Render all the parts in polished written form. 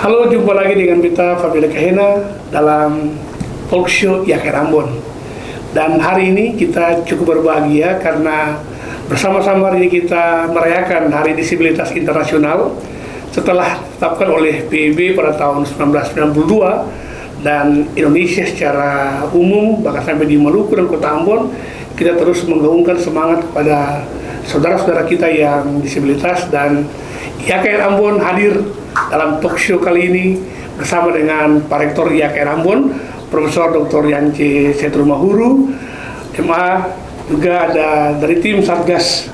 Halo, jumpa lagi dengan kita Fabila Kahena dalam talk show IAKR Ambon. Dan hari ini kita cukup berbahagia karena bersama-sama hari ini kita merayakan Hari Disabilitas Internasional setelah ditetapkan oleh PBB pada tahun 1992 dan Indonesia secara umum bahkan sampai di Maluku dan Kota Ambon kita terus menggaungkan semangat kepada saudara-saudara kita yang disabilitas, dan IAKR Ambon hadir dalam talk show kali ini bersama dengan Pak Rektor IAKR Ambon, Profesor Dr. Yance Setrumahuru, MA, juga ada dari tim Satgas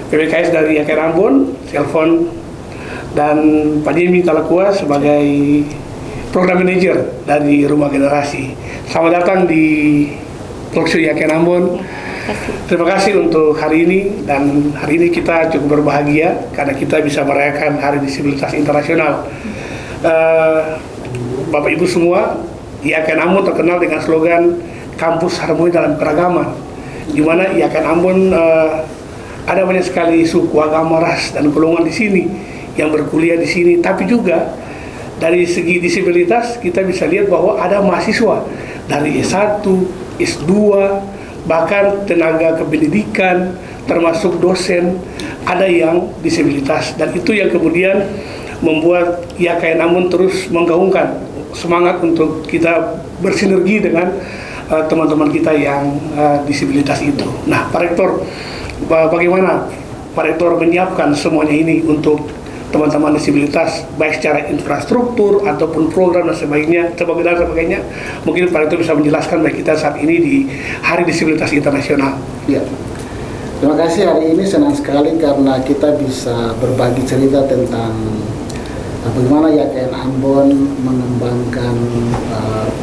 PPKS dari IAKR Ambon, Selfon, dan Pak Jimmy Talakua sebagai Program Manager dari Rumah Generasi. Selamat datang di talk show IAKR Ambon. Terima kasih untuk hari ini, dan hari ini kita cukup berbahagia karena kita bisa merayakan Hari Disabilitas Internasional. Bapak Ibu semua, IAKR Ambon terkenal dengan slogan Kampus Harmoni dalam Keragaman, di mana IAKR Ambon ada banyak sekali suku, agama, ras, dan golongan di sini yang berkuliah di sini. Tapi juga dari segi disabilitas kita bisa lihat bahwa ada mahasiswa dari S1, S2, bahkan tenaga kependidikan, termasuk dosen, ada yang disabilitas. Dan itu yang kemudian membuat IAKR Ambon terus menggaungkan semangat untuk kita bersinergi dengan teman-teman kita yang disabilitas itu. Nah, Pak Rektor, bagaimana Pak Rektor menyiapkan semuanya ini untuk teman-teman disabilitas, baik secara infrastruktur ataupun program dan sebagainya. Mungkin Pak Rektor bisa menjelaskan bagi kita saat ini di Hari Disabilitas Internasional. Ya, terima kasih. Hari ini senang sekali karena kita bisa berbagi cerita tentang bagaimana IAKR Ambon mengembangkan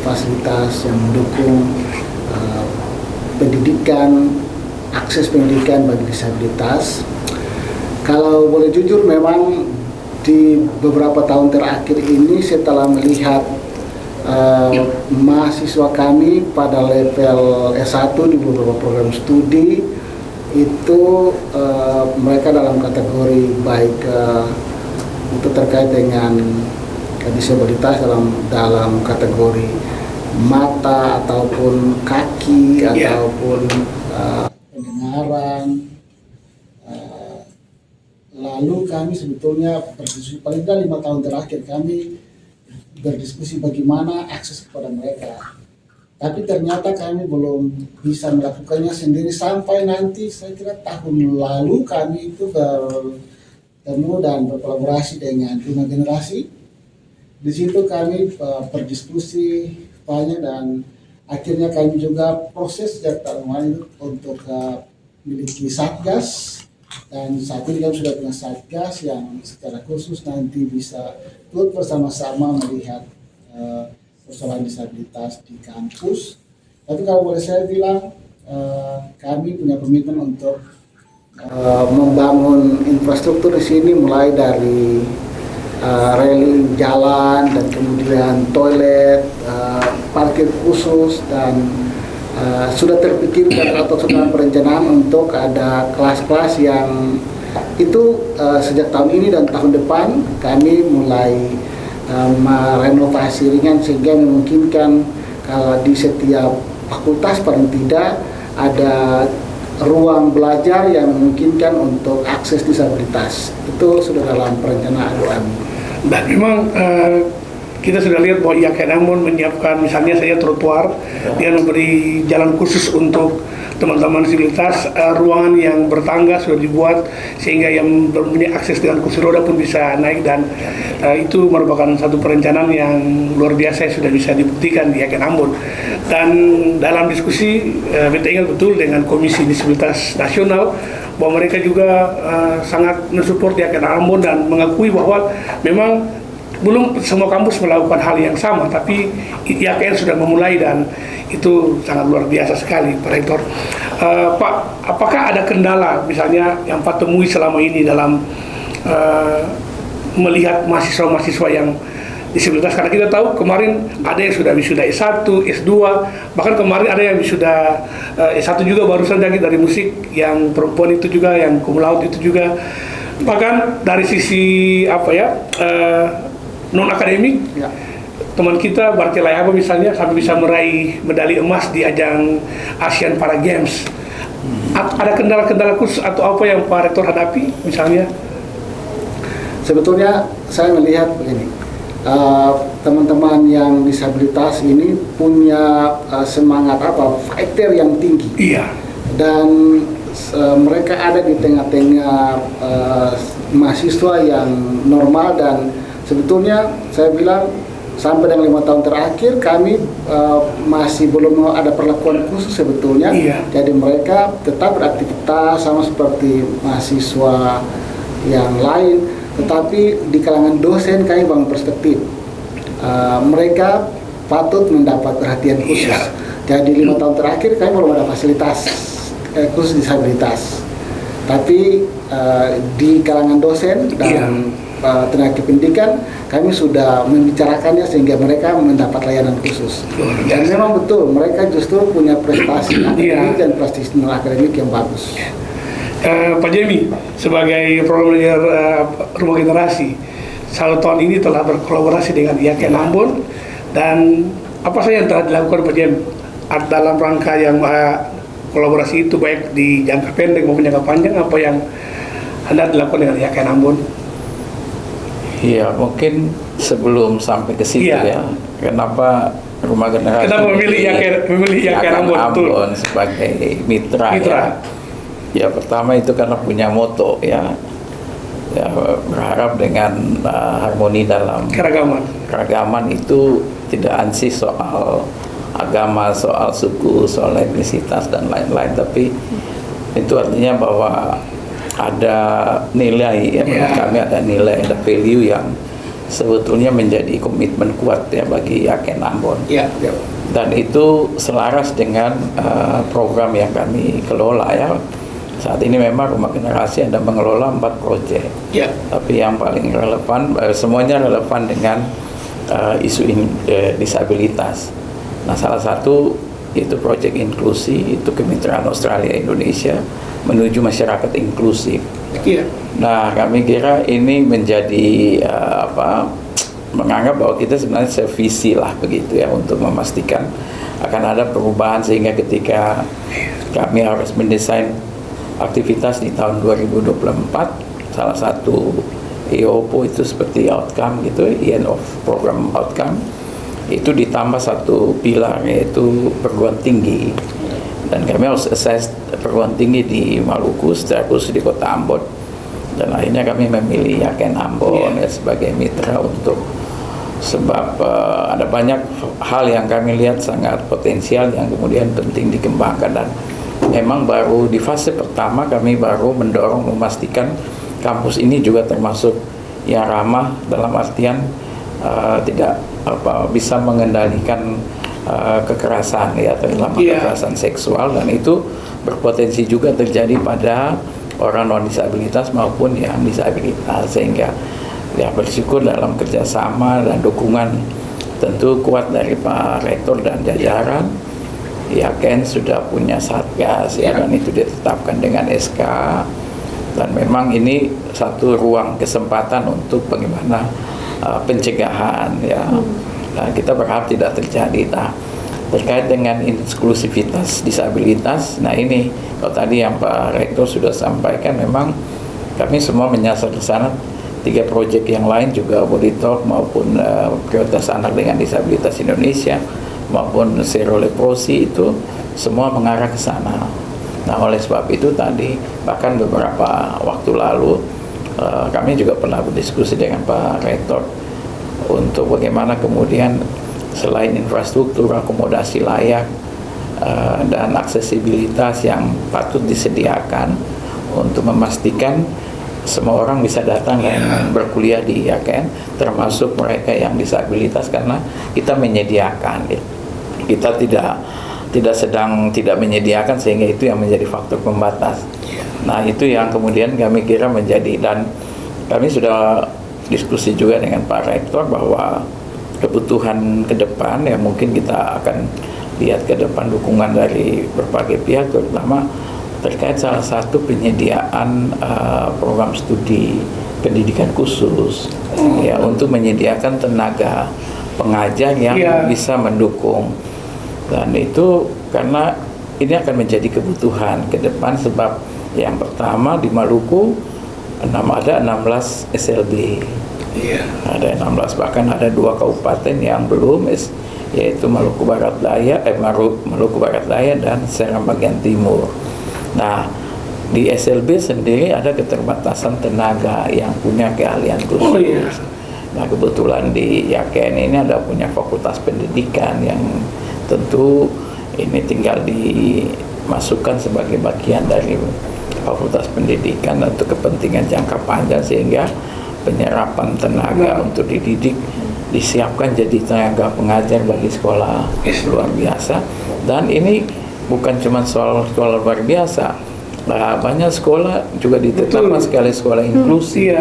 fasilitas yang mendukung pendidikan, akses pendidikan bagi disabilitas. Kalau boleh jujur, memang di beberapa tahun terakhir ini setelah melihat mahasiswa kami pada level S1 di beberapa program studi itu mereka dalam kategori baik itu terkait dengan disabilitas dalam kategori mata ataupun kaki ataupun pendengaran. Lalu kami sebetulnya berdiskusi, paling tidak 5 tahun terakhir kami berdiskusi bagaimana akses kepada mereka. Tapi ternyata kami belum bisa melakukannya sendiri sampai nanti saya kira tahun lalu kami itu bertemu dan berkolaborasi dengan Rumah Generasi. Di situ kami berdiskusi banyak dan akhirnya kami juga proses sejak tahun lalu untuk memiliki Satgas. Dan saat ini kami sudah punya Satgas yang secara khusus nanti bisa ikut bersama-sama melihat persoalan disabilitas di kampus. Tapi kalau boleh saya bilang, kami punya komitmen untuk membangun infrastruktur di sini, mulai dari railing jalan dan kemudian toilet, parkir khusus, dan sudah terpikirkan atau sudah perencanaan untuk ada kelas-kelas yang itu sejak tahun ini dan tahun depan kami mulai merenovasi ringan sehingga memungkinkan kalau di setiap fakultas paling tidak ada ruang belajar yang memungkinkan untuk akses disabilitas. Itu sudah dalam perencanaan kami. Dan memang kita sudah lihat bahwa IAKR Ambon menyiapkan misalnya saja trotoar dengan memberi jalan khusus untuk teman-teman disabilitas, ruangan yang bertangga sudah dibuat sehingga yang mempunyai akses dengan kursi roda pun bisa naik, dan itu merupakan satu perencanaan yang luar biasa yang sudah bisa dibuktikan di IAKR Ambon. Dan dalam diskusi kita ingat betul dengan Komisi Disabilitas Nasional bahwa mereka juga sangat mensupport IAKR Ambon dan mengakui bahwa memang belum semua kampus melakukan hal yang sama, tapi IAKR sudah memulai dan itu sangat luar biasa sekali, Pak Rektor. Pak, apakah ada kendala misalnya yang Pak temui selama ini dalam melihat mahasiswa-mahasiswa yang disabilitas? Karena kita tahu kemarin ada yang sudah wisuda S1, S2, bahkan kemarin ada yang wisuda S1 juga barusan dari musik, yang perempuan itu juga, yang cum laude itu juga. Bahkan dari sisi non akademik. Ya. Teman kita Barti Layaba misalnya sampai bisa meraih medali emas di ajang Asian Para Games. Ada kendala-kendala khusus atau apa yang Pak Rektor hadapi misalnya? Sebetulnya saya melihat begini, teman-teman yang disabilitas ini punya semangat fighter yang tinggi. Iya. Dan mereka ada di tengah-tengah mahasiswa yang normal, dan sebetulnya saya bilang sampai dengan 5 tahun terakhir kami masih belum ada perlakuan khusus sebetulnya. Iya. Jadi mereka tetap beraktivitas sama seperti mahasiswa yang lain, tetapi di kalangan dosen kami bangun perspektif. Mereka patut mendapat perhatian khusus. Iya. Jadi 5 tahun terakhir kami belum ada fasilitas khusus disabilitas, tapi di kalangan dosen dan tenaga pendidikan kami sudah membicarakannya sehingga mereka mendapat layanan khusus. Dan memang betul mereka justru punya prestasi akademik dan prestasi non akademik yang bagus. Pak Jemi sebagai program manajer Rumah Generasi, 1 tahun ini telah berkolaborasi dengan IAKN Ambon, dan apa saja yang telah dilakukan Pak Jemi dalam rangka yang kolaborasi itu baik di jangka pendek maupun jangka panjang, apa yang Anda dilakukan dengan IAKN Ambon? Iya, mungkin sebelum sampai ke situ ya, kenapa Rumah Generasi kita memilih IAKN Ambon sebagai mitra. Ya. Ya pertama itu karena punya moto ya berharap dengan harmoni dalam keragaman itu tidak ansih soal agama, soal suku, soal etnisitas dan lain-lain, tapi itu artinya bahwa ada nilai ya, menurut kami ada nilai, ada value yang sebetulnya menjadi komitmen kuat ya bagi IAKN Ambon. Dan itu selaras dengan program yang kami kelola ya. Saat ini memang Rumah Generasi ada mengelola 4 proyek, tapi yang paling relevan, semuanya relevan dengan isu disabilitas. Nah, salah satu itu proyek inklusi, itu kemitraan Australia Indonesia menuju masyarakat inklusif. Nah, kami kira ini menjadi menganggap bahwa kita sebenarnya sevisi lah begitu ya, untuk memastikan akan ada perubahan sehingga ketika kami harus mendesain aktivitas di tahun 2024, salah satu EOPO itu seperti outcome gitu, end of program outcome, itu ditambah 1 pilar yaitu perguruan tinggi, dan kami harus assess perguruan tinggi di Maluku secara khusus di Kota Ambon, dan akhirnya kami memilih IAKN Ambon ya sebagai mitra untuk sebab ada banyak hal yang kami lihat sangat potensial yang kemudian penting dikembangkan, dan memang baru di fase pertama kami baru mendorong memastikan kampus ini juga termasuk yang ramah dalam artian tidak bisa mengendalikan kekerasan ya, terutama kekerasan seksual, dan itu berpotensi juga terjadi pada orang non disabilitas maupun yang disabilitas, sehingga ya bersyukur dalam kerjasama dan dukungan tentu kuat dari Pak Rektor dan jajaran IAKN sudah punya satgas ya, dan itu ditetapkan dengan SK, dan memang ini satu ruang kesempatan untuk bagaimana pencegahan ya. Nah, kita berharap tidak terjadi. Nah, terkait dengan inklusivitas disabilitas, nah ini kalau tadi yang Pak Rektor sudah sampaikan, memang kami semua menyasar ke sana. 3 proyek yang lain juga Body Talk maupun prioritas anak dengan disabilitas Indonesia maupun zero leprosi itu semua mengarah ke sana. Nah, oleh sebab itu tadi bahkan beberapa waktu lalu kami juga pernah berdiskusi dengan Pak Rektor untuk bagaimana kemudian selain infrastruktur, akomodasi layak dan aksesibilitas yang patut disediakan untuk memastikan semua orang bisa datang dan berkuliah di IAKN, termasuk mereka yang disabilitas, karena kita menyediakan ya. Kita tidak sedang tidak menyediakan sehingga itu yang menjadi faktor pembatas. Nah, itu yang kemudian kami kira menjadi, dan kami sudah diskusi juga dengan Pak Rektor bahwa kebutuhan ke depan ya mungkin kita akan lihat ke depan dukungan dari berbagai pihak, terutama terkait salah satu penyediaan program studi pendidikan khusus ya, untuk menyediakan tenaga pengajar yang bisa mendukung. Dan itu karena ini akan menjadi kebutuhan ke depan, sebab yang pertama di Maluku ada 16 SLB. Ada 16, bahkan ada 2 kabupaten yang belum, yaitu Maluku Barat Daya, Maluku Barat Daya dan Seram bagian timur. Nah, di SLB sendiri ada keterbatasan tenaga yang punya keahlian khusus. Nah, kebetulan di Yaken ini ada punya fakultas pendidikan yang tentu ini tinggal dimasukkan sebagai bagian dari fakultas pendidikan untuk kepentingan jangka panjang, sehingga penyerapan tenaga untuk dididik disiapkan jadi tenaga pengajar bagi sekolah luar biasa. Dan ini bukan cuma soal sekolah luar biasa. Nah, banyak sekolah juga ditetapkan sekali sekolah inklusi,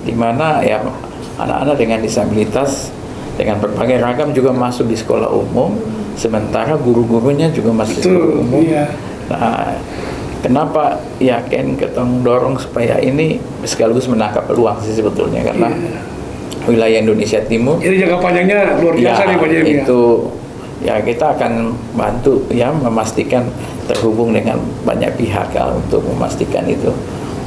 di mana ya anak-anak dengan disabilitas dengan berbagai ragam juga masuk di sekolah umum, sementara guru-gurunya juga masuk di sekolah umum. Nah, kenapa Yaken ketong dorong supaya ini sekaligus menangkap peluang sih sebetulnya, karena wilayah Indonesia Timur. Jadi jangka panjangnya luar biasa nih Pak Jemi. Itu ya kita akan bantu ya memastikan terhubung dengan banyak pihak ya, untuk memastikan itu.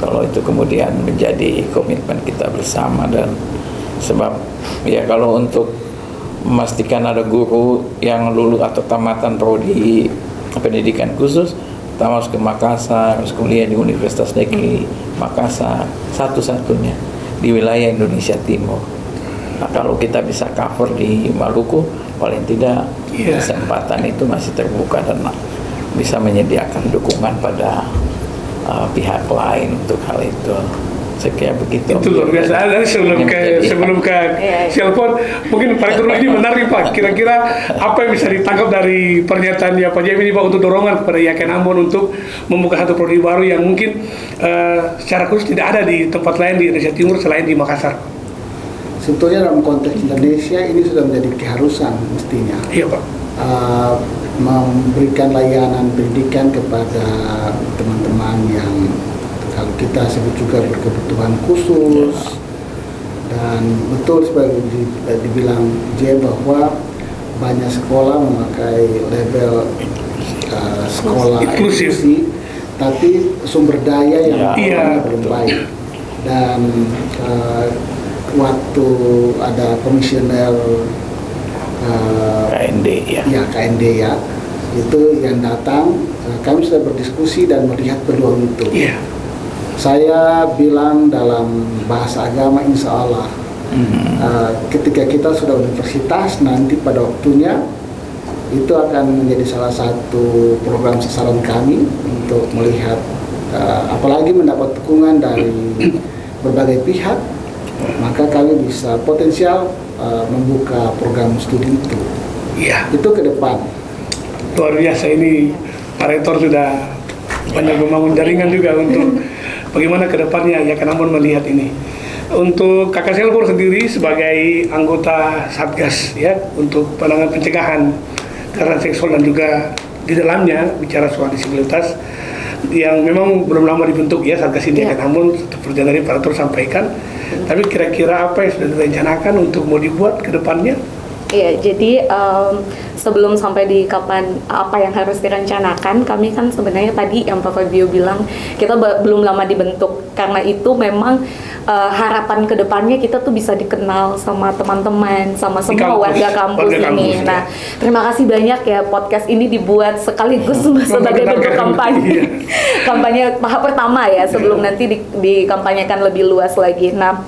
Kalau itu kemudian menjadi komitmen kita bersama, dan sebab ya kalau untuk memastikan ada guru yang lulus atau tamatan prodi pendidikan khusus, kita harus ke Makassar, harus kuliah di Universitas Negeri Makassar, satu-satunya di wilayah Indonesia Timur. Nah, kalau kita bisa cover di Maluku, paling tidak kesempatan itu masih terbuka dan bisa menyediakan dukungan pada pihak lain untuk hal itu. Sekian begitu. Itu luar biasa. Dari sebelum ke telepon, mungkin Pak Rektor ini menarik Pak. Kira-kira apa yang bisa ditangkap dari pernyataan Pak Jemi ini Pak, untuk dorongan kepada Yaken Ambon untuk membuka satu prodi baru yang mungkin secara khusus tidak ada di tempat lain di Indonesia Timur selain di Makassar. Sebetulnya dalam konteks Indonesia ini sudah menjadi keharusan mestinya. Iya Pak. Memberikan layanan pendidikan kepada teman-teman yang kalau kita sebut juga berkebutuhan khusus. Dan betul sebagai dibilang J, bahwa banyak sekolah memakai label sekolah inklusi, tapi sumber daya yang belum baik. Dan waktu ada komisioner KND itu yang datang, kami sudah berdiskusi dan melihat peluang itu. Saya bilang dalam bahasa agama, insya Allah ketika kita sudah universitas, nanti pada waktunya itu akan menjadi salah satu program sasaran kami untuk melihat, apalagi mendapat dukungan dari berbagai pihak, maka kami bisa potensial membuka program studi itu. Itu ke depan. Luar biasa, ini Pak Rektor sudah banyak membangun jaringan juga untuk bagaimana ke depannya Yaken Ambon melihat ini. Untuk Kakak Selfor sendiri sebagai anggota Satgas ya untuk penanganan pencegahan kekerasan seksual dan juga di dalamnya bicara soal disabilitas yang memang belum lama dibentuk ya Satgas ini Yaken Ambon, seperti yang tadi Pak Rektor sampaikan. Tapi kira-kira apa yang sudah direncanakan untuk mau dibuat ke depannya? Iya, jadi sebelum sampai di kapan apa yang harus direncanakan, kami kan sebenarnya tadi yang Pak Fabio bilang kita belum lama dibentuk. Karena itu memang harapan kedepannya kita tuh bisa dikenal sama teman-teman, sama semua warga kampus ini. Nah, terima kasih banyak ya podcast ini dibuat sekaligus sebagai bentuk kampanye. Kampanye tahap pertama ya, sebelum nanti dikampanyekan lebih luas lagi. Nah,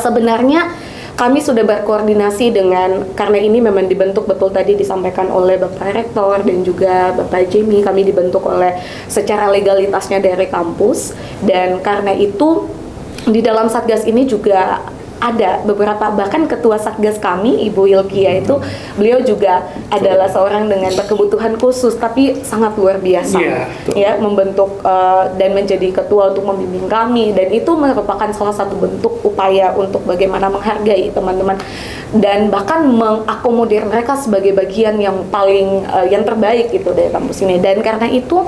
sebenarnya kami sudah berkoordinasi dengan, karena ini memang dibentuk betul tadi disampaikan oleh Bapak Rektor dan juga Bapak Jemi, kami dibentuk oleh secara legalitasnya dari kampus, dan karena itu di dalam Satgas ini juga ada beberapa, bahkan ketua Satgas kami Ibu Ilkia itu beliau juga adalah seorang dengan berkebutuhan khusus tapi sangat luar biasa ya membentuk dan menjadi ketua untuk membimbing kami, dan itu merupakan salah satu bentuk upaya untuk bagaimana menghargai teman-teman dan bahkan mengakomodir mereka sebagai bagian yang paling yang terbaik itu dari kampus ini. Dan karena itu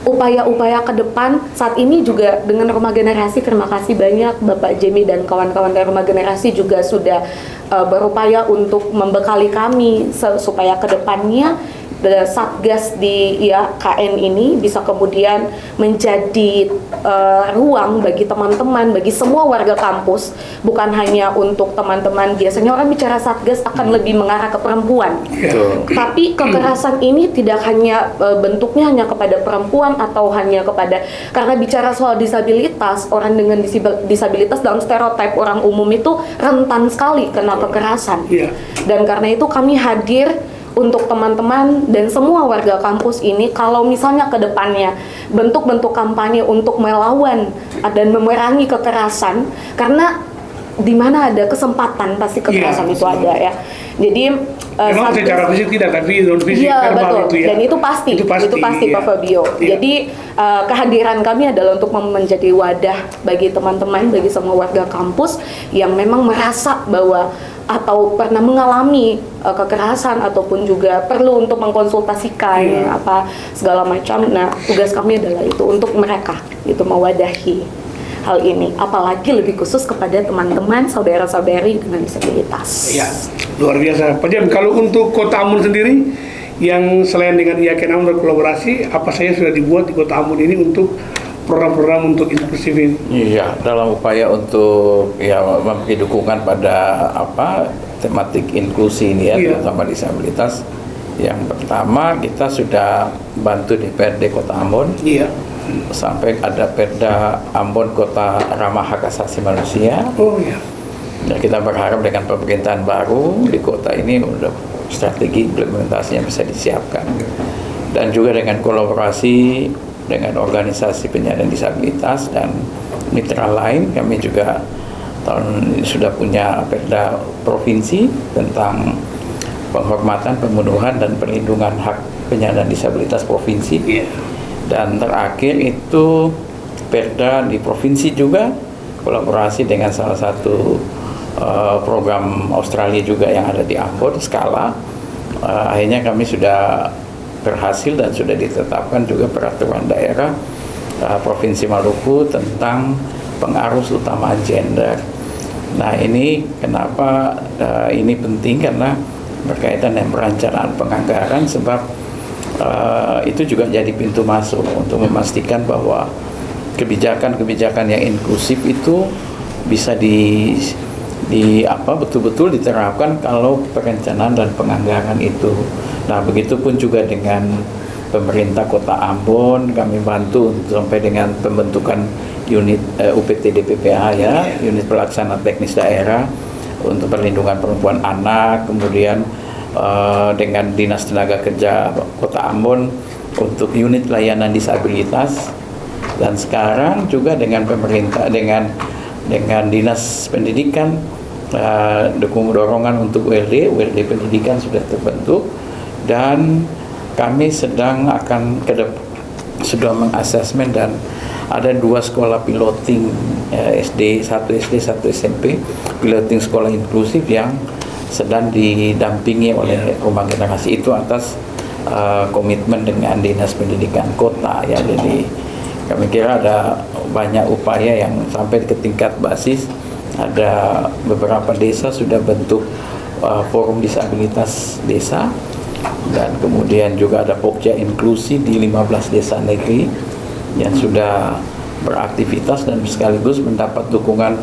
upaya-upaya ke depan saat ini juga dengan Rumah Generasi. Terima kasih banyak Bapak Jemi dan kawan-kawan dari Rumah Generasi juga sudah berupaya untuk membekali kami supaya ke depannya Satgas di KN ini bisa kemudian menjadi ruang bagi teman-teman, bagi semua warga kampus, bukan hanya untuk teman-teman. Biasanya orang bicara Satgas akan lebih mengarah ke perempuan, tapi kekerasan ini tidak hanya bentuknya hanya kepada perempuan atau hanya kepada, karena bicara soal disabilitas, orang dengan disabilitas dalam stereotip orang umum itu rentan sekali kena kekerasan. Dan karena itu kami hadir untuk teman-teman dan semua warga kampus ini, kalau misalnya ke depannya bentuk-bentuk kampanye untuk melawan dan memerangi kekerasan, karena di mana ada kesempatan pasti kekerasan itu ada ya. Jadi memang secara fisik tidak, tapi non fisik verbal betul. itu ya. Dan itu pasti Pak Fabio. Jadi kehadiran kami adalah untuk menjadi wadah bagi teman-teman, bagi semua warga kampus yang memang merasa bahwa atau pernah mengalami kekerasan ataupun juga perlu untuk mengkonsultasikan apa segala macam. Nah, tugas kami adalah itu untuk mereka, itu mewadahi hal ini, apalagi lebih khusus kepada teman-teman saudara-saudari dengan disabilitas. Ya, luar biasa. Pak Jem, kalau untuk Kota Ambon sendiri, yang selain dengan IAKN Ambon berkolaborasi, apa saja sudah dibuat di Kota Ambon ini untuk program-program untuk inklusif ini? Iya, dalam upaya untuk memberi dukungan pada tematik inklusi ini ya, terutama disabilitas. Yang pertama, kita sudah bantu DPRD Kota Ambon. Sampai ada Perda Ambon Kota Ramah Hak Asasi Manusia. Ya, kita berharap dengan pemerintahan baru di kota ini udah strategi implementasinya bisa disiapkan. Dan juga dengan kolaborasi dengan organisasi penyandang disabilitas dan mitra lain, kami juga tahun ini sudah punya Perda provinsi tentang penghormatan, pemenuhan dan perlindungan hak penyandang disabilitas provinsi. Dan terakhir itu Perda di provinsi juga kolaborasi dengan salah satu program Australia juga yang ada di Ambon, Skala. Akhirnya kami sudah berhasil dan sudah ditetapkan juga peraturan daerah Provinsi Maluku tentang pengarus utama gender. Nah, ini kenapa ini penting, karena berkaitan dengan perencanaan penganggaran, sebab itu juga jadi pintu masuk untuk memastikan bahwa kebijakan-kebijakan yang inklusif itu bisa betul-betul diterapkan kalau perencanaan dan penganggaran itu. Nah, begitupun juga dengan pemerintah Kota Ambon, kami bantu sampai dengan pembentukan unit UPTD PPA ya, unit pelaksana teknis daerah untuk perlindungan perempuan anak, kemudian dengan Dinas Tenaga Kerja Kota Ambon untuk unit layanan disabilitas, dan sekarang juga dengan pemerintah dengan Dinas Pendidikan dorongan untuk WLD pendidikan sudah terbentuk, dan kami sudah mengasesmen dan ada 2 sekolah piloting SD, 1 SD, 1 SMP, piloting sekolah inklusif yang sedang didampingi oleh Rumah Generasi itu atas komitmen dengan Dinas Pendidikan Kota ya. Jadi kami kira ada banyak upaya yang sampai ke tingkat basis. Ada beberapa desa sudah bentuk forum disabilitas desa, dan kemudian juga ada Pokja inklusi di 15 desa negeri yang sudah beraktivitas dan sekaligus mendapat dukungan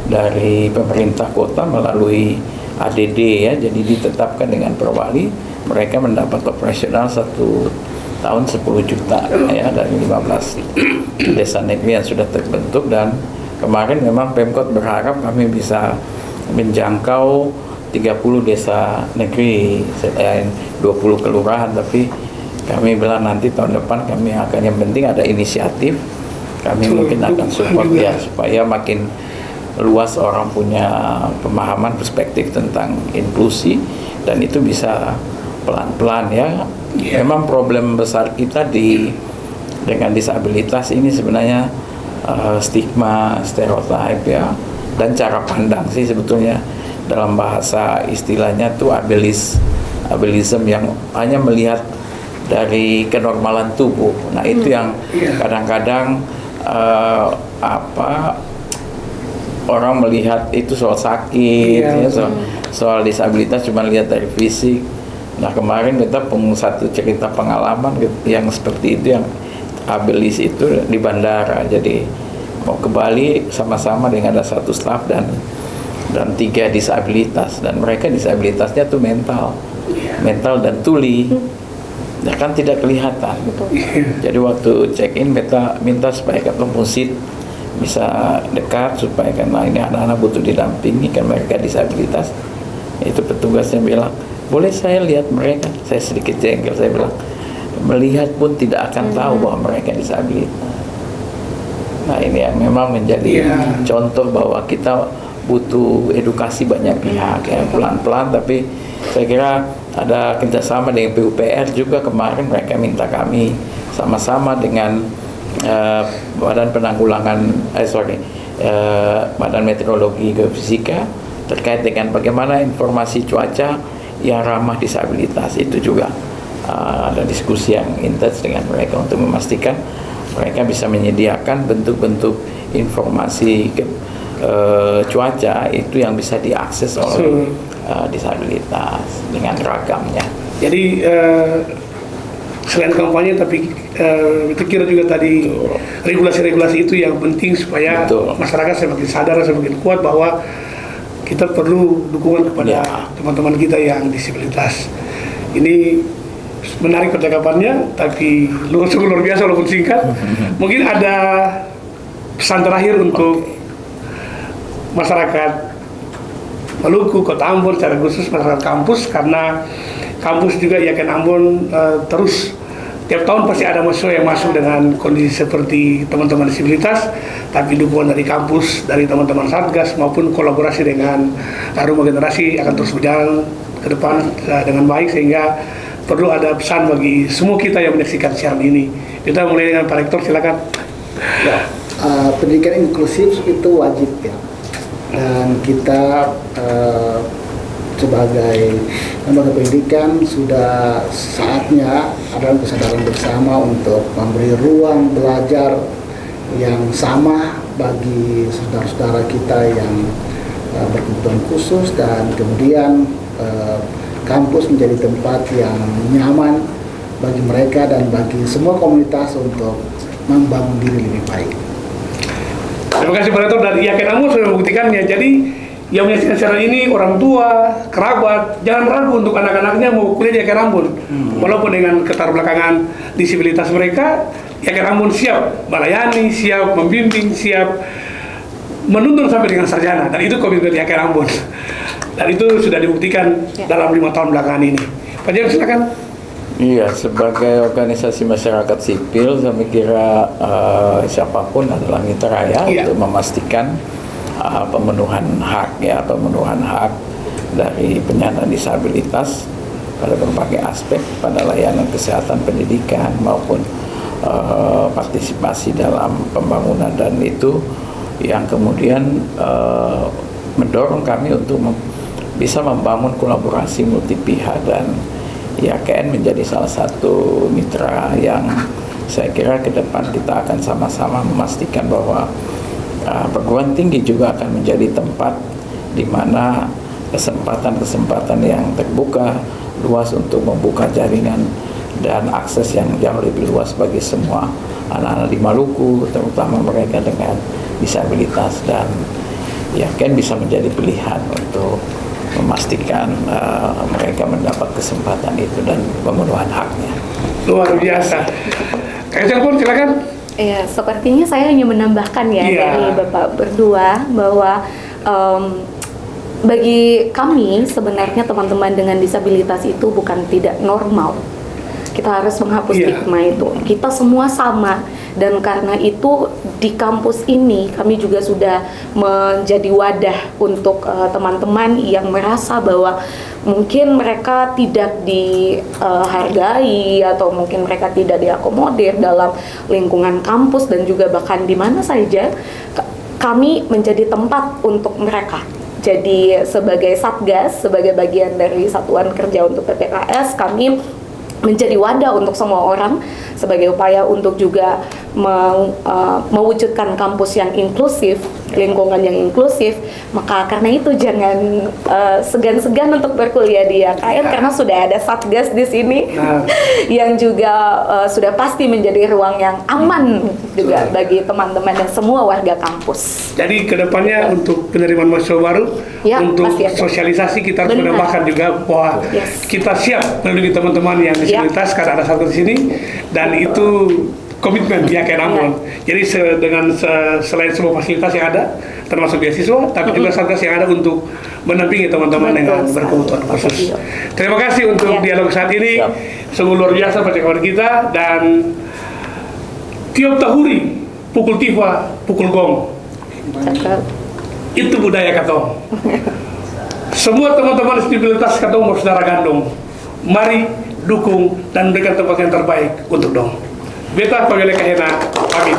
dari pemerintah kota melalui ADD ya. Jadi ditetapkan dengan Perwali, mereka mendapat operasional 1 tahun 10 juta ya dari 15 desa negeri yang sudah terbentuk. Dan kemarin memang Pemkot berharap kami bisa menjangkau 30 desa negeri, 20 kelurahan, tapi kami bilang nanti tahun depan kami akan, yang penting ada inisiatif, kami mungkin akan support ya, supaya makin luas orang punya pemahaman perspektif tentang inklusi, dan itu bisa pelan-pelan ya. Memang problem besar kita dengan disabilitas ini sebenarnya stigma, stereotip ya, dan cara pandang sih sebetulnya. Dalam bahasa istilahnya tuh abelism, yang hanya melihat dari kenormalan tubuh. Nah itu yang kadang-kadang orang melihat itu soal sakit, ya, soal disabilitas cuma lihat dari fisik. Nah kemarin kita satu cerita pengalaman yang seperti itu, yang abilis itu di bandara. Jadi mau ke Bali sama-sama dengan ada satu staf dan 3 disabilitas, dan mereka disabilitasnya tuh mental dan tuli. Nah kan tidak kelihatan. Jadi waktu check-in kita minta supaya ketemu seat bisa dekat, supaya karena ini anak-anak butuh didampingi kan mereka disabilitas. Itu petugasnya bilang, boleh saya lihat mereka? Saya sedikit jengkel, saya bilang, melihat pun tidak akan tahu bahwa mereka disabilitas. Nah ini yang memang menjadi contoh bahwa kita butuh edukasi banyak pihak ya, pelan-pelan, tapi saya kira ada kerjasama dengan PUPR juga. Kemarin mereka minta kami sama-sama dengan Badan Penanggulangan Badan Meteorologi Geofisika terkait dengan bagaimana informasi cuaca yang ramah disabilitas. Itu juga ada diskusi yang intens dengan mereka untuk memastikan mereka bisa menyediakan bentuk-bentuk informasi cuaca itu yang bisa diakses oleh disabilitas dengan ragamnya. Jadi selain kampanye, tapi itu kira juga tadi regulasi-regulasi itu yang penting supaya masyarakat semakin sadar, semakin kuat bahwa kita perlu dukungan kepada teman-teman kita yang disabilitas. Ini menarik percakapannya, tapi luar biasa walaupun singkat. Mungkin ada pesan terakhir untuk masyarakat Maluku, Kota Ambon, secara khusus masyarakat kampus, karena kampus juga YAKN Ambon terus tiap tahun pasti ada mahasiswa yang masuk dengan kondisi seperti teman-teman disabilitas, tapi dukungan dari kampus, dari teman-teman Satgas maupun kolaborasi dengan Rumah Generasi akan terus berjalan ke depan dengan baik, sehingga perlu ada pesan bagi semua kita yang menyaksikan siaran ini. Kita mulai dengan Pak Rektor, silakan. Ya, pendidikan inklusif itu wajib ya, dan kita sebagai lembaga pendidikan sudah saatnya ada kesadaran bersama untuk memberi ruang belajar yang sama bagi saudara-saudara kita yang berkebutuhan khusus, dan kemudian kampus menjadi tempat yang nyaman bagi mereka dan bagi semua komunitas untuk membangun diri lebih baik. Terima kasih Pak Rektor, dan YAKN Ambon sudah membuktikannya. Jadi yang menyaksikan siaran ini, orang tua, kerabat, jangan ragu untuk anak-anaknya mau kuliah di YAKN Ambon. Walaupun dengan keterbelakangan disabilitas mereka, YAKN Ambon siap melayani, siap membimbing, siap menuntun sampai dengan sarjana, dan itu komitmen YAKN Ambon. Dan itu sudah dibuktikan dalam 5 tahun belakangan ini. Pak Jem, silakan. Iya, sebagai organisasi masyarakat sipil, saya kira siapapun adalah mitra ya untuk memastikan pemenuhan hak dari penyandang disabilitas pada berbagai aspek, pada layanan kesehatan, pendidikan maupun partisipasi dalam pembangunan, dan itu yang kemudian mendorong kami untuk bisa membangun kolaborasi multi pihak, dan YAKN menjadi salah satu mitra yang saya kira ke depan kita akan sama-sama memastikan bahwa perguruan tinggi juga akan menjadi tempat di mana kesempatan-kesempatan yang terbuka luas untuk membuka jaringan dan akses yang jauh lebih luas bagi semua anak-anak di Maluku, terutama mereka dengan disabilitas, dan YAKN bisa menjadi pilihan untuk memastikan mereka mendapat kesempatan itu dan pemenuhan haknya. Luar biasa. Kak pun silakan. Ya, sepertinya saya hanya menambahkan dari Bapak berdua bahwa bagi kami sebenarnya teman-teman dengan disabilitas itu bukan tidak normal. Kita harus menghapus stigma itu. Kita semua sama, dan karena itu di kampus ini kami juga sudah menjadi wadah untuk teman-teman yang merasa bahwa mungkin mereka tidak dihargai atau mungkin mereka tidak diakomodir dalam lingkungan kampus, dan juga bahkan di mana saja kami menjadi tempat untuk mereka. Jadi sebagai Satgas, sebagai bagian dari Satuan Kerja untuk PPKS, kami menjadi wadah untuk semua orang sebagai upaya untuk juga mewujudkan kampus yang inklusif, lingkungan yang inklusif. Maka karena itu jangan segan-segan untuk berkuliah di YKN karena sudah ada Satgas di sini yang juga sudah pasti menjadi ruang yang aman juga bagi teman-teman dan semua warga kampus. Jadi kedepannya untuk penerimaan mahasiswa baru, untuk sosialisasi kita harus menambahkan juga bahwa kita siap melindungi teman-teman yang disabilitas karena ada satu di sini, dan itu komitmen YKN Ambon. Jadi selain semua fasilitas yang ada, termasuk beasiswa, tapi juga satgas yang ada untuk menampingi teman-teman dengan berkebutuhan khusus. Terima kasih untuk dialog saat ini. Sungguh luar biasa percakapan kita, dan tiap tahuri pukul tifa, pukul gong. Itu budaya katong. Semua teman-teman disabilitas katong bersaudara gandong. Mari dukung dan berikan tempat yang terbaik untuk dong. Beta Pamela Kahena, pamit.